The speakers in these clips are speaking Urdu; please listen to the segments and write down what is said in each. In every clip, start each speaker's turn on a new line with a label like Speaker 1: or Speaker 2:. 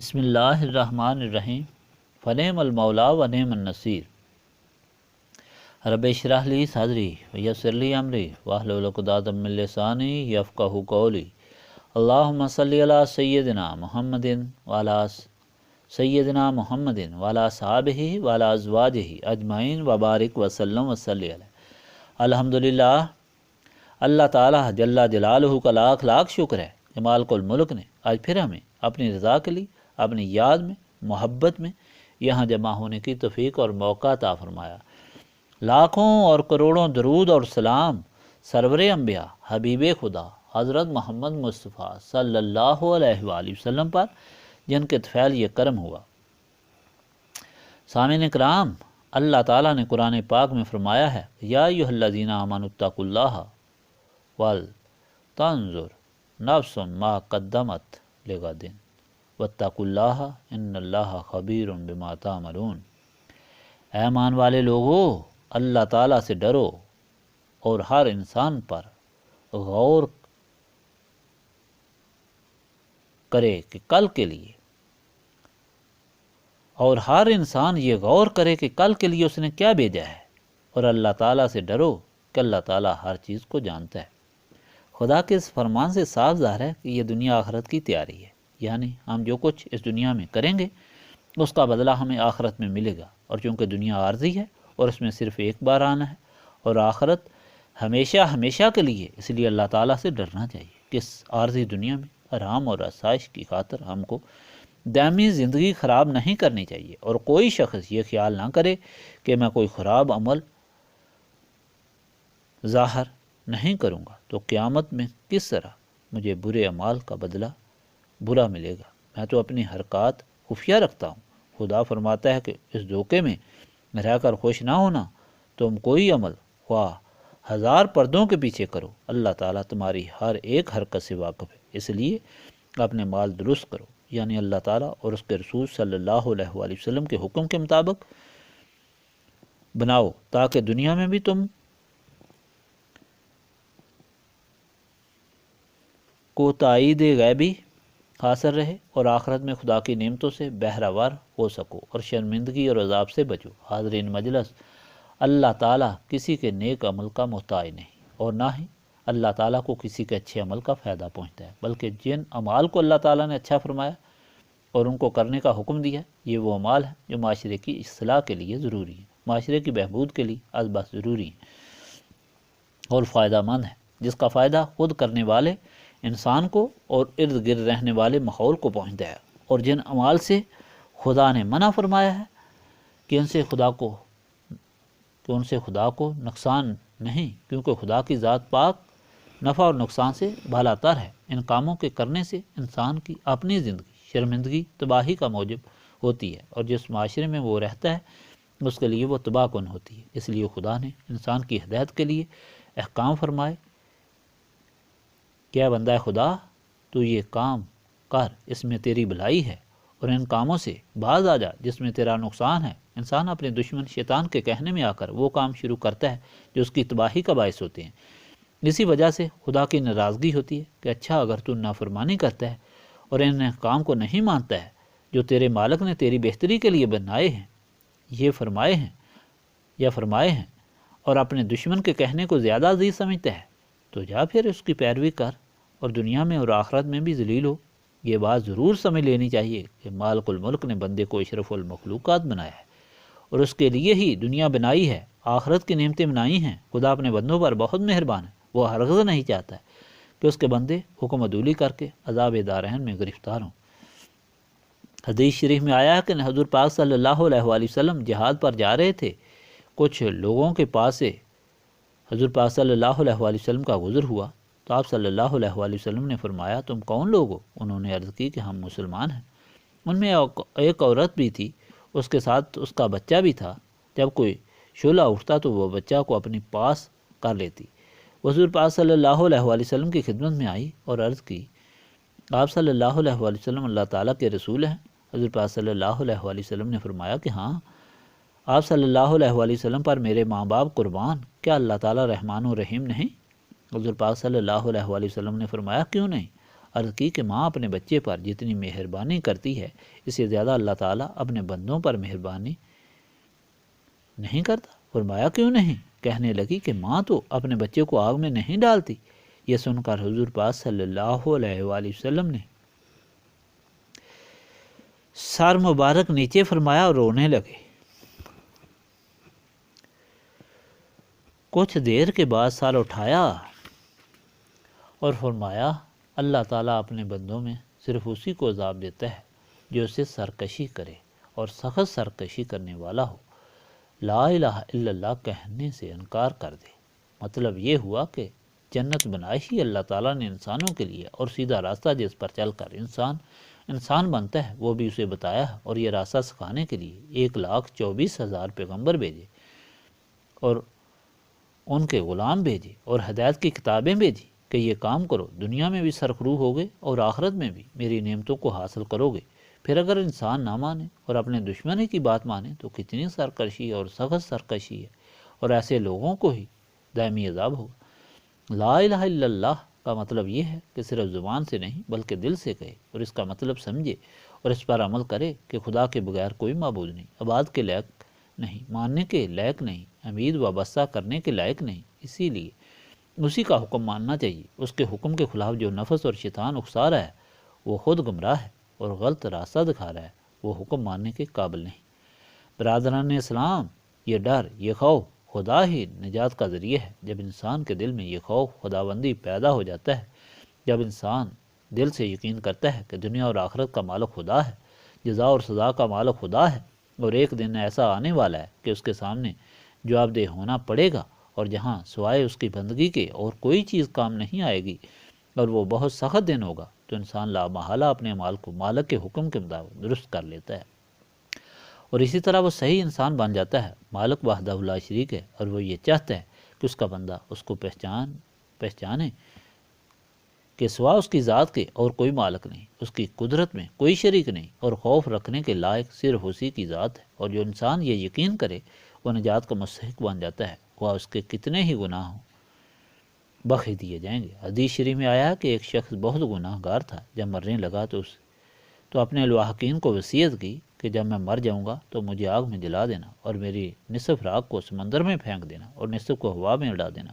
Speaker 1: بسم اللہ الرحمن الرحیم فنعم المولا و نعم النصیر رب اشرح لی صدری ویسر لی امری واحلل عقدۃ من لسانی یفقہوا قولی اللہم صلی علی سیدنا محمد وعلی سیدنا محمد وعلی اصحابہ وعلی ازواجہ اجمعین وبارک وسلم وصلی علیہ۔ الحمدللہ، اللہ تعالیٰ جل جلالہ کا لاکھ لاکھ شکر ہے کہ مالک الملک نے آج پھر ہمیں اپنی رضا کے لیے اپنی یاد میں محبت میں یہاں جمع ہونے کی توفیق اور موقع عطا فرمایا۔ لاکھوں اور کروڑوں درود اور سلام سرور انبیاء حبیب خدا حضرت محمد مصطفیٰ صلی اللہ علیہ وآلہ وسلم پر، جن کے طفیل یہ کرم ہوا۔ سامعین کرام، اللہ تعالیٰ نے قرآن پاک میں فرمایا ہے، یا ایھا الذین آمنوا اتقوا اللہ ولتنظر نفس ما قدمت لغد واتقوا اللہ ان اللہ خبیر بما تعملون۔ اے ایمان والے لوگو، اللہ تعالیٰ سے ڈرو اور ہر انسان پر غور کرے کہ کل کے لیے یہ غور کرے کہ کل کے لیے اس نے کیا بھیجا ہے، اور اللہ تعالیٰ سے ڈرو کہ اللہ تعالیٰ ہر چیز کو جانتا ہے۔ خدا کے اس فرمان سے صاف ظاہر ہے کہ یہ دنیا آخرت کی تیاری ہے، یعنی ہم جو کچھ اس دنیا میں کریں گے اس کا بدلہ ہمیں آخرت میں ملے گا، اور چونکہ دنیا عارضی ہے اور اس میں صرف ایک بار آنا ہے، اور آخرت ہمیشہ کے لیے، اس لیے اللہ تعالیٰ سے ڈرنا چاہیے کہ اس عارضی دنیا میں آرام اور آسائش کی خاطر ہم کو دائمی زندگی خراب نہیں کرنی چاہیے، اور کوئی شخص یہ خیال نہ کرے کہ میں کوئی خراب عمل ظاہر نہیں کروں گا تو قیامت میں کس طرح مجھے برے اعمال کا بدلہ برا ملے گا، میں تو اپنی حرکات خفیہ رکھتا ہوں۔ خدا فرماتا ہے کہ اس دھوکے میں رہ کر خوش نہ ہونا، تم کوئی عمل خواہ 1000 پردوں کے پیچھے کرو، اللہ تعالیٰ تمہاری ہر ایک حرکت سے واقف ہے، اس لیے اپنے مال درست کرو، یعنی اللہ تعالیٰ اور اس کے رسول صلی اللہ علیہ وآلہ وسلم کے حکم کے مطابق بناؤ، تاکہ دنیا میں بھی تم کو تائید غیبی حاصل رہے اور آخرت میں خدا کی نعمتوں سے بہرہور ہو سکو اور شرمندگی اور عذاب سے بچو۔ حاضرین مجلس، اللہ تعالیٰ کسی کے نیک عمل کا محتاج نہیں، اور نہ ہی اللہ تعالیٰ کو کسی کے اچھے عمل کا فائدہ پہنچتا ہے، بلکہ جن اعمال کو اللہ تعالیٰ نے اچھا فرمایا اور ان کو کرنے کا حکم دیا، یہ وہ اعمال ہیں جو معاشرے کی اصلاح کے لیے ضروری ہیں، معاشرے کی بہبود کے لیے از بس ضروری ہیں اور فائدہ مند ہیں، جس کا فائدہ خود کرنے والے انسان کو اور ارد گرد رہنے والے ماحول کو پہنچتا ہے، اور جن اعمال سے خدا نے منع فرمایا ہے کہ ان سے خدا کو نقصان نہیں، کیونکہ خدا کی ذات پاک نفع اور نقصان سے بالا تر ہے۔ ان کاموں کے کرنے سے انسان کی اپنی زندگی شرمندگی تباہی کا موجب ہوتی ہے، اور جس معاشرے میں وہ رہتا ہے اس کے لیے وہ تباہ کن ہوتی ہے۔ اس لیے خدا نے انسان کی ہدایت کے لیے احکام فرمائے کہ اے بندہ خدا، تو یہ کام کر، اس میں تیری بھلائی ہے، اور ان کاموں سے باز آ جا جس میں تیرا نقصان ہے۔ انسان اپنے دشمن شیطان کے کہنے میں آ کر وہ کام شروع کرتا ہے جو اس کی تباہی کا باعث ہوتے ہیں۔ اسی وجہ سے خدا کی ناراضگی ہوتی ہے کہ اچھا، اگر تو نافرمانی کرتا ہے اور ان احکام کو نہیں مانتا ہے جو تیرے مالک نے تیری بہتری کے لیے بنائے ہیں، یہ فرمائے ہیں، اور اپنے دشمن کے کہنے کو زیادہ عزیز سمجھتا ہے، تو جا پھر اس کی پیروی کر اور دنیا میں اور آخرت میں بھی ذلیل ہو۔ یہ بات ضرور سمجھ لینی چاہیے کہ مالک الملک نے بندے کو اشرف المخلوقات بنایا ہے اور اس کے لیے ہی دنیا بنائی ہے، آخرت کی نعمتیں بنائی ہیں۔ خدا اپنے بندوں پر بہت مہربان ہے، وہ ہرگز نہیں چاہتا ہے کہ اس کے بندے حکم عدولی کر کے عذاب دارین میں گرفتار ہوں۔ حدیث شریف میں آیا ہے کہ حضور پاک صلی اللہ علیہ وآلہ وسلم جہاد پر جا رہے تھے، کچھ لوگوں کے پاس سے حضور پاک صلی اللہ علیہ وآلہ وسلم کا گزر ہوا، تو آپ صلی اللہ علیہ وآلہ وسلم نے فرمایا، تم کون لوگ ہو؟ انہوں نے عرض کی کہ ہم مسلمان ہیں۔ ان میں ایک عورت بھی تھی، اس کے ساتھ اس کا بچہ بھی تھا۔ جب کوئی شعلہ اٹھتا تو وہ بچہ کو اپنی پاس کر لیتی۔ حضور پاک صلی اللہ علیہ وآلہ وسلم کی خدمت میں آئی اور عرض کی، آپ صلی اللہ علیہ وآلہ وسلم اللہ تعالیٰ کے رسول ہیں؟ حضور پاک صلی اللہ علیہ وآلہ وسلم نے فرمایا کہ ہاں۔ آپ صلی اللہ علیہ وآلہ وسلم پر میرے ماں باپ قربان، کیا اللہ تعالیٰ رحمان و رحیم نہیں؟ حضور پاک صلی اللہ علیہ وآلہ وسلم نے فرمایا، کیوں نہیں؟ عرض کی کہ ماں اپنے بچے پر جتنی مہربانی کرتی ہے اس سے زیادہ اللہ تعالیٰ اپنے بندوں پر مہربانی نہیں کرتا؟ فرمایا کیوں نہیں؟ کہنے لگی کہ ماں تو اپنے بچے کو آگ میں نہیں ڈالتی۔ یہ سن کر حضور پاک صلی اللہ علیہ وآلہ وسلم نے سر مبارک نیچے فرمایا اور رونے لگے۔ کچھ دیر کے بعد سر اٹھایا اور فرمایا اللہ تعالیٰ اپنے بندوں میں صرف اسی کو عذاب دیتا ہے جو اسے سرکشی کرے اور سخت سرکشی کرنے والا ہو، لا الہ الا اللہ کہنے سے انکار کر دے۔ مطلب یہ ہوا کہ جنت بنائی ہی اللہ تعالیٰ نے انسانوں کے لیے، اور سیدھا راستہ جس پر چل کر انسان بنتا ہے وہ بھی اسے بتایا، اور یہ راستہ سکھانے کے لیے 1,24,000 پیغمبر بھیجے اور ان کے غلام بھیجے اور ہدایت کی کتابیں بھیجی کہ یہ کام کرو، دنیا میں بھی سرخرو ہوگے اور آخرت میں بھی میری نعمتوں کو حاصل کرو گے۔ پھر اگر انسان نہ مانے اور اپنے دشمنی کی بات مانے تو کتنی سرکشی اور سخت سرکشی ہے، اور ایسے لوگوں کو ہی دائمی عذاب ہوگا۔ لا الہ الا اللہ کا مطلب یہ ہے کہ صرف زبان سے نہیں بلکہ دل سے کہے اور اس کا مطلب سمجھے اور اس پر عمل کرے کہ خدا کے بغیر کوئی معبود نہیں، عبادت کے لائق نہیں، ماننے کے لائق نہیں، امید وابستہ کرنے کے لائق نہیں۔ اسی لیے اسی کا حکم ماننا چاہیے۔ اس کے حکم کے خلاف جو نفس اور شیطان اکسا رہا ہے وہ خود گمراہ ہے اور غلط راستہ دکھا رہا ہے، وہ حکم ماننے کے قابل نہیں۔ برادران اسلام، یہ ڈر، یہ خوف خدا ہی نجات کا ذریعہ ہے۔ جب انسان کے دل میں یہ خوف خداوندی پیدا ہو جاتا ہے، جب انسان دل سے یقین کرتا ہے کہ دنیا اور آخرت کا مالک خدا ہے، جزا اور سزا کا مالک خدا ہے، اور ایک دن ایسا آنے والا ہے کہ اس کے سامنے جواب دہ ہونا پڑے گا، اور جہاں سوائے اس کی بندگی کے اور کوئی چیز کام نہیں آئے گی، اور وہ بہت سخت دن ہوگا، تو انسان لامحالہ اپنے اعمال کو مالک کے حکم کے مطابق درست کر لیتا ہے، اور اسی طرح وہ صحیح انسان بن جاتا ہے۔ مالک وحدہ لا شریک ہے، اور وہ یہ چاہتا ہے کہ اس کا بندہ اس کو پہچانے کہ سوا اس کی ذات کے اور کوئی مالک نہیں، اس کی قدرت میں کوئی شریک نہیں، اور خوف رکھنے کے لائق صرف اسی کی ذات ہے۔ اور جو انسان یہ یقین کرے وہ نجات کا مستحق بن جاتا ہے، وہ اس کے کتنے ہی گناہ ہوں بخش دیے جائیں گے۔ حدیث شریف میں آیا کہ ایک شخص بہت گناہ گار تھا، جب مرنے لگا تو اپنے لواحقین کو وصیت کی کہ جب میں مر جاؤں گا تو مجھے آگ میں جلا دینا اور میری نصف راکھ کو سمندر میں پھینک دینا اور نصف کو ہوا میں اڑا دینا۔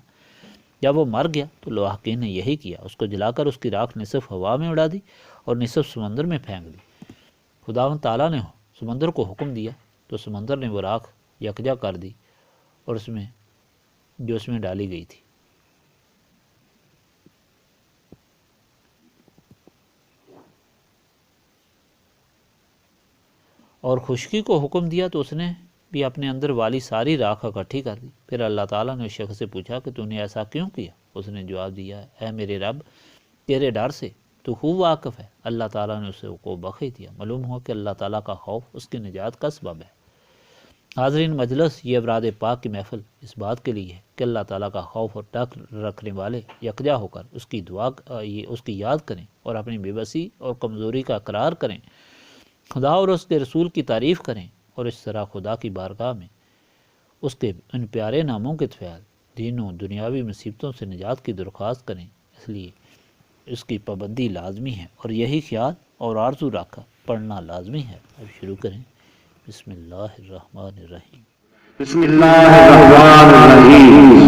Speaker 1: جب وہ مر گیا تو لواحقین نے یہی کیا، اس کو جلا کر اس کی راکھ نصف ہوا میں اڑا دی اور نصف سمندر میں پھینک دی۔ خداوند تعالیٰ نے سمندر کو حکم دیا تو سمندر نے وہ راکھ یکجا کر دی اور اس میں ڈالی گئی تھی۔ اور خشکی کو حکم دیا تو اس نے بھی اپنے اندر والی ساری راکھ اکٹھی کر دی۔ پھر اللہ تعالیٰ نے اس شخص سے پوچھا کہ تو نے ایسا کیوں کیا؟ اس نے جواب دیا، اے میرے رب، تیرے ڈر سے تو خوب واقف ہے۔ اللہ تعالیٰ نے اسے کو بخش دیا۔ معلوم ہوا کہ اللہ تعالیٰ کا خوف اس کی نجات کا سبب ہے۔ حاضرین مجلس، یہ افراد پاک کی محفل اس بات کے لیے ہے کہ اللہ تعالیٰ کا خوف اور ڈر رکھنے والے یکجا ہو کر اس کی یاد کریں اور اپنی بے بسی اور کمزوری کا اقرار کریں، خدا اور اس کے رسول کی تعریف کریں، اور اس طرح خدا کی بارگاہ میں اس کے ان پیارے ناموں کے فیض دینوں دنیاوی مصیبتوں سے نجات کی درخواست کریں۔ اس لیے اس کی پابندی لازمی ہے، اور یہی خیال اور آرزو رکھ کر پڑھنا لازمی ہے۔ اب شروع کریں۔ بسم اللہ الرحمن الرحیم۔
Speaker 2: بسم اللہ الرحمن الرحیم۔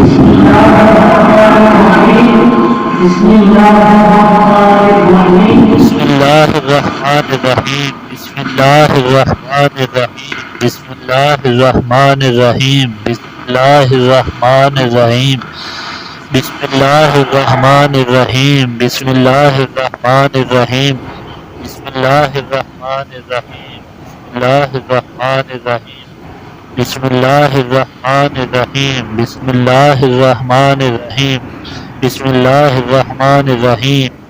Speaker 2: بسم اللہ الرحمن الرحیم۔ بسم اللہ الرحمن الرحیم۔ بسم اللہ الرحمن الرحیم۔ بسم اللہ الرحمن الرحیم۔ بسم اللہ الرحمن الرحیم۔ بسم اللہ الرحمن الرحیم۔ بسم اللہ الرحمن الرحیم۔ بسم اللہ الرحمن الرحیم۔ بسم اللہ الرحمن الرحیم۔ بسم اللہ الرحمن الرحیم۔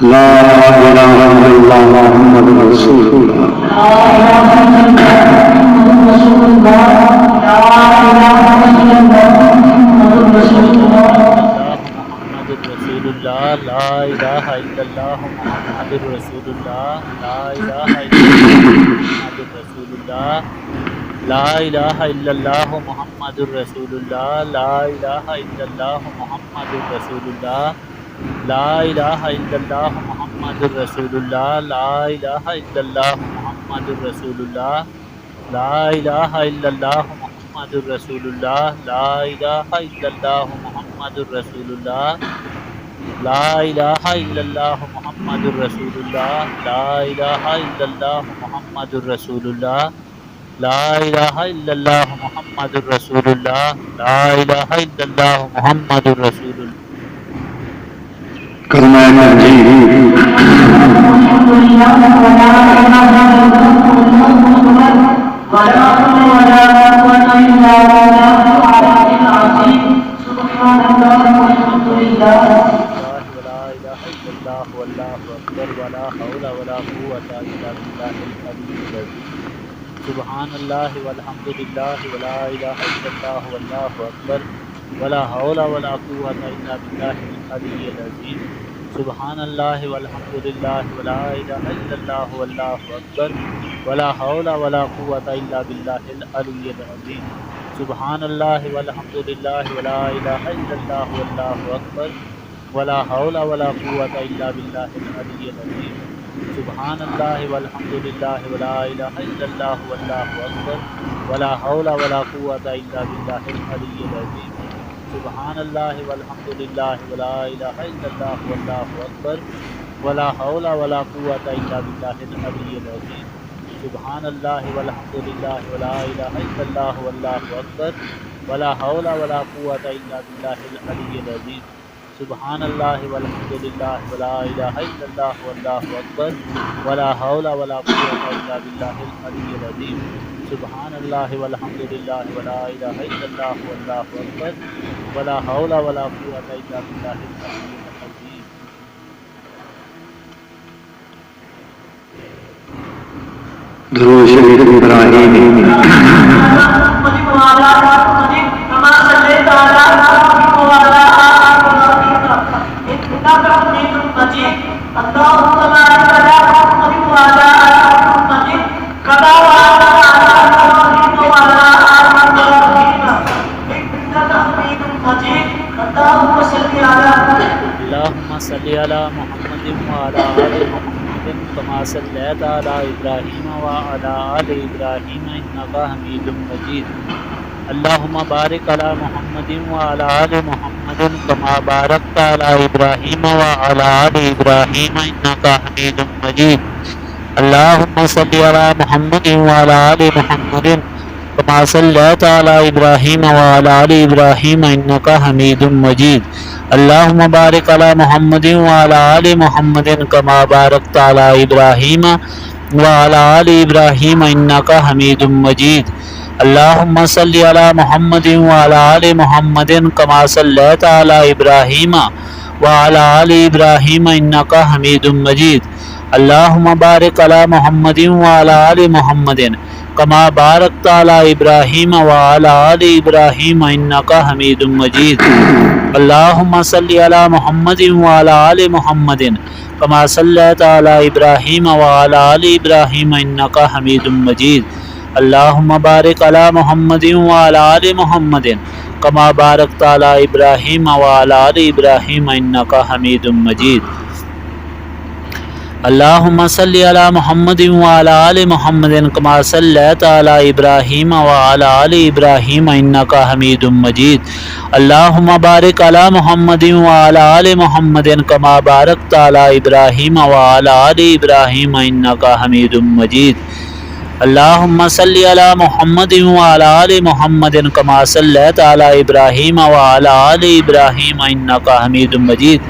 Speaker 2: لا الہ الا اللہ محمد رسول اللہ۔
Speaker 1: لا الہ الا اللہ محمد رسول اللہ۔ لا الہ الا اللہ محمد رسول اللہ۔ لا الہ الا اللہ محمد رسول اللہ۔ لا الہ الا اللہ محمد الرسول اللہ، لا الہ الا اللہ محمد الرسول اللہ، لا الہ الا اللہ محمد الرسول اللہ، لا الہ الا اللہ محمد الرسول اللہ، لا الہ الا اللہ محمد الرسول اللہ، لا الہ الا اللہ محمد الرسول اللہ، لا الہ الا اللہ محمد الرسول اللہ، لا الہ الا اللہ محمد الرسول اللہ۔
Speaker 2: کلمہ تنزیل
Speaker 1: سبحان اللہ والحمد للہ ولا الہ الا اللہ واللہ اکبر ولا حول ولا قوة الا باللہ العلی العظیم۔ سبحان اللہ والحمد للہ ولا الہ الا اللہ واللہ اکبر ولا حول ولا قوة الا باللہ العلی العظیم۔ سبحان اللہ والحمد للہ ولا الہ الا اللہ واللہ اکبر ولا حول ولا قوة الا باللہ العلی العظیم۔ سبحان اللہ والحمد للہ ولا الہ الا اللہ واللہ اکبر ولا حول ولا قوة الا باللہ العلی العظیم۔ سبحان اللہ والحمد للہ ولا الہ الا اللہ واللہ اکبر ولا حول ولا قوة الا باللہ العلی العظیم۔ سبحان اللہ والحمد للہ ولا الہ الا اللہ واللہ اکبر ولا حول ولا قوة الا باللہ العلی العظیم۔ سبحان اللہ والحمد للہ ولا الہ الا اللہ واللہ اکبر ولا حول ولا قوة الا باللہ العلی العظیم۔ سبحان اللہ والحمد للہ ولا الہ الا اللہ واللہ اکبر ولا حول ولا قوة الا باللہ العلی العظیم۔
Speaker 2: درود شریف ابراہیمی
Speaker 1: اللہم صلی علی محمد وعلی آل محمد کما صلیت علی ابراہیم وعلی آل ابراہیم انک حمید مجید۔ اللہم بارک علی محمد وعلی آل محمد کما بارکت علی ابراہیم وعلی آل ابراہیم انک حمید مجید۔ اللہم صلی علی محمد وعلی آل محمد کما صلیت علی ابراہیم وعلی آل ابراہیم انک حمید مجید۔ اللہم بارک علی محمد وعلی آل محمد کما بارکت علی ابراہیم وعلی آل ابراہیم انک حمید مجید۔ اللہم صلی علی محمد وعلی آل محمد کما صلیت علی ابراہیم وعلی آل ابراہیم انک حمید مجید۔ اللہم بارک علی محمد وعلی آل محمد کما بارکت علی ابراہیم وعلی آل ابراہیم انک حمید مجید۔ اللہم صلی علی محمد وعلی آل محمد کما صلیت علی ابراہیم وعلی آل ابراہیم انک حمید مجید۔ اللہم بارک علی محمد وعلی آل محمد کما بارکت علی ابراہیم وعلی آل ابراہیم انک حمید مجید۔ اللہم صلی علی محمد وعلی آل محمد کما صلیت علی ابراہیم وعلی آل ابراہیم انک حمید مجید۔ اللہم بارک علی محمد وعلی آل محمد کما بارکت علی ابراہیم وعلی آل ابراہیم انک حمید مجید۔ اللہم صلی علی محمد وعلی آل محمد کما صلیت علی ابراہیم وعلی آل ابراہیم انک حمید مجید۔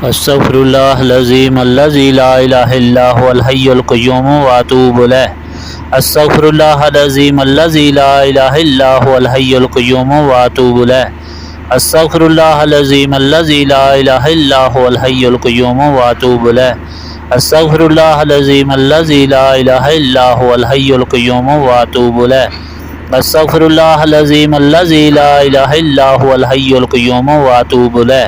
Speaker 1: استغفر اللہ العظیم الذی لا الہ الا هو الحی القیوم واتوب الیہ۔ استغفر اللہ العظیم الذی لا الہ الا هو الحی القیوم واتوب الیہ۔ استغفر اللہ العظیم الذی لا الہ الا هو الحی القیوم واتوب الیہ۔ استغفر اللہ العظیم الذی لا الہ الا هو الحی القیوم واتوب الیہ۔ استغفر اللہ العظیم الذی لا الہ الا هو الحی القیوم واتوب الیہ۔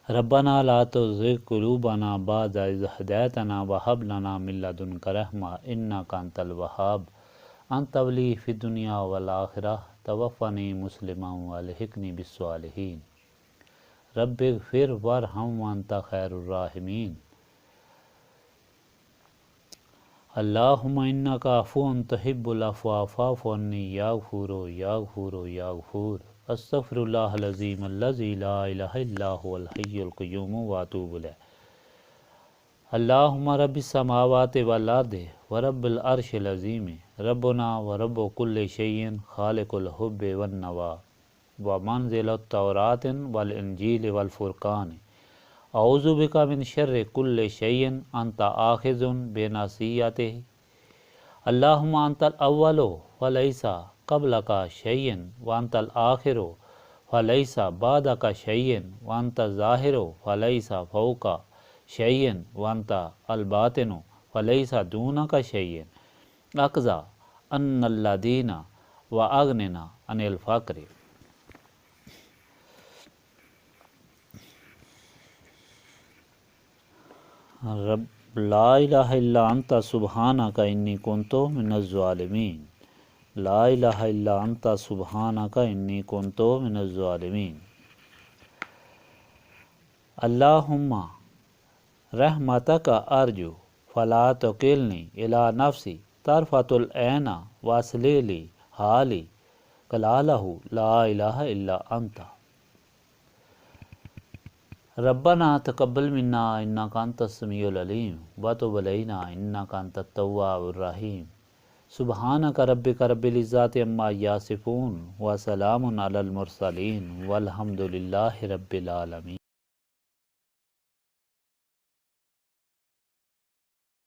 Speaker 1: ربنا لا تزغ قلوبنا بعد إذ هديتنا وهب لنا من لدنك رحمة إنك أنت الوهاب أنت ولي في الدنيا والآخرة توفني مسلما والحقني بالصالحين رب اغفر وارحم وأنت خير الراحمين اللهم إنك عفو تحب العفو فاعف عني يا غفور يا غفور يا غفور استغفر الله العظيم الذي لا إله إلا هو الحي القيوم وأتوب إليه اللهم رب السماوات والأرض ورب العرش العظيم ربنا ورب كل شيء خالق الحب والنوى ومنزل التوراة والإنجيل والفرقان اعوذ بک من شر کل شیء انت آخذ بناصیته اللہم انت الاول فلیس قبلک شیء وانت الآخر فلیس بعدک شیء وانت الظاہر فلیس فوق شیء وانت الباطن فلیس دونک شیء اقضى ان الذین واغننا عن الفقر رب لا الہ الا انت سبحانک انی کنت من الظالمین لا الہ الا انت سبحانک انی کنت من الظالمین اللہم رحمتک ارجو فلا تکلنی الی نفسی طرفۃ العین واصلح لی حالی کلالہ لا الہ الا انت ربنا تقبل منا انک انت السمیع العلیم وتب علینا انک انت التواب الرحیم سبحانک ربک رب العزۃ عما یصفون وسلام علی المرسلین والحمد للہ رب العالمین.